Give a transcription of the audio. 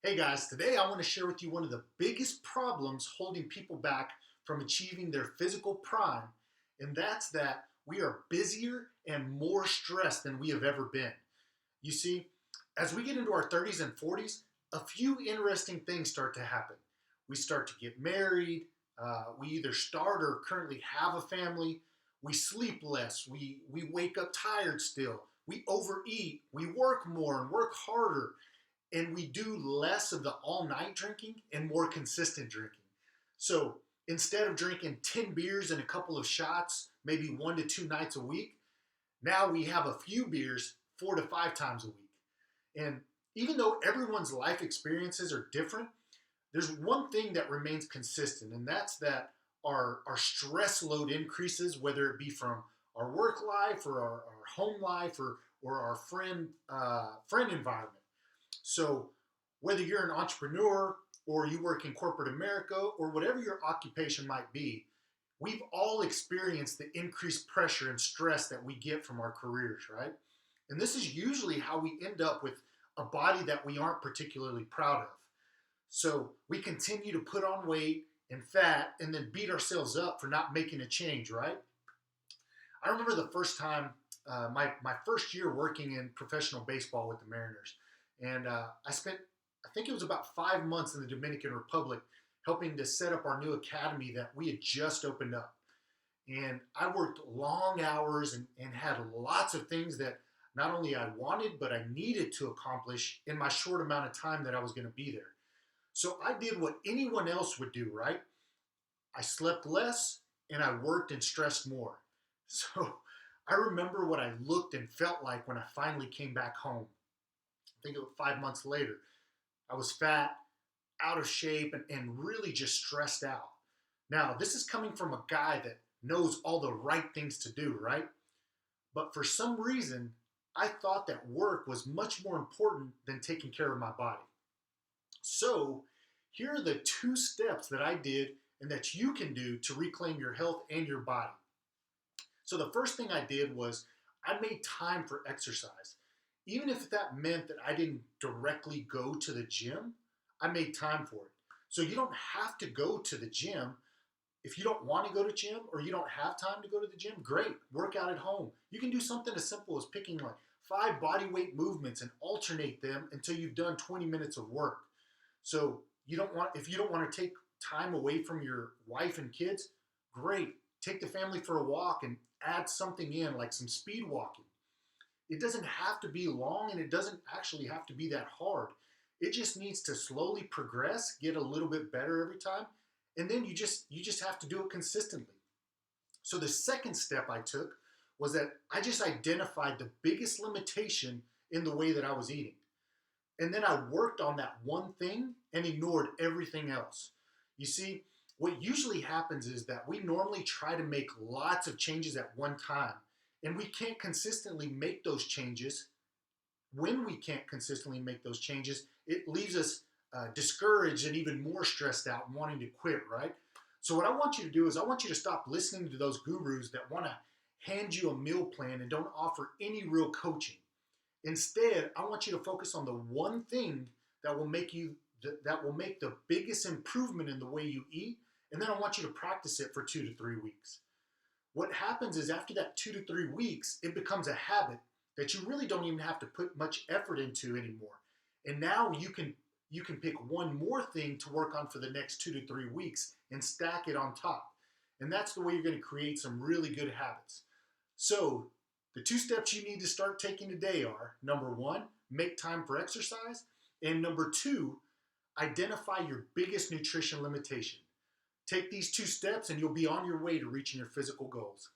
Hey guys, today I want to share with you one of the biggest problems holding people back from achieving their physical prime, and that's that we are busier and more stressed than we have ever been. You see, as we get into our 30s and 40s, a few interesting things start to happen. We start to get married, we either start or currently have a family, we sleep less, we wake up tired still, we overeat, we work more and work harder, and we do less of the all night drinking and more consistent drinking. So instead of drinking 10 beers and a couple of shots, maybe 1 to 2 nights a week, now we have a few beers 4 to 5 times a week. And even though everyone's life experiences are different, there's one thing that remains consistent, and that's that our stress load increases, whether it be from our work life or our home life or our friend environment. So, whether you're an entrepreneur or you work in corporate America or whatever your occupation might be, we've all experienced the increased pressure and stress that we get from our careers, right? And this is usually how we end up with a body that we aren't particularly proud of. So, we continue to put on weight and fat and then beat ourselves up for not making a change, right? I remember the first time, my first year working in professional baseball with the Mariners. And I spent, I think it was about 5 months in the Dominican Republic helping to set up our new academy that we had just opened up. And I worked long hours and had lots of things that not only I wanted, but I needed to accomplish in my short amount of time that I was going to be there. So I did what anyone else would do, right? I slept less and I worked and stressed more. So I remember what I looked and felt like when I finally came back home. I think it was 5 months later. I was fat, out of shape, and really just stressed out. Now, this is coming from a guy that knows all the right things to do, right? But for some reason, I thought that work was much more important than taking care of my body. So, here are the 2 steps that I did and that you can do to reclaim your health and your body. So, the first thing I did was I made time for exercise. Even if that meant that I didn't directly go to the gym, I made time for it. So, you don't have to go to the gym. If you don't want to go to gym or you don't have time to go to the gym, great. Work out at home. You can do something as simple as picking like 5 bodyweight movements and alternate them until you've done 20 minutes of work. So you don't want if you don't want to take time away from your wife and kids, great. Take the family for a walk and add something in like some speed walking. It doesn't have to be long and it doesn't actually have to be that hard. It just needs to slowly progress, get a little bit better every time, and then you just have to do it consistently. So the second step I took was that I just identified the biggest limitation in the way that I was eating. And then I worked on that one thing and ignored everything else. You see, what usually happens is that we normally try to make lots of changes at one time, and we can't consistently make those changes. When we can't consistently make those changes, it leaves us discouraged and even more stressed out and wanting to quit, right? So, what I want you to do is, I want you to stop listening to those gurus that want to hand you a meal plan and don't offer any real coaching. Instead, I want you to focus on the one thing that will make that will make the biggest improvement in the way you eat, and then I want you to practice it for 2 to 3 weeks. What happens is after that 2 to 3 weeks, it becomes a habit that you really don't even have to put much effort into anymore. And now you can pick one more thing to work on for the next 2 to 3 weeks and stack it on top. And that's the way you're going to create some really good habits. So, the 2 steps you need to start taking today are number one, make time for exercise, and number two, identify your biggest nutrition limitation. Take these 2 steps and you'll be on your way to reaching your physical goals.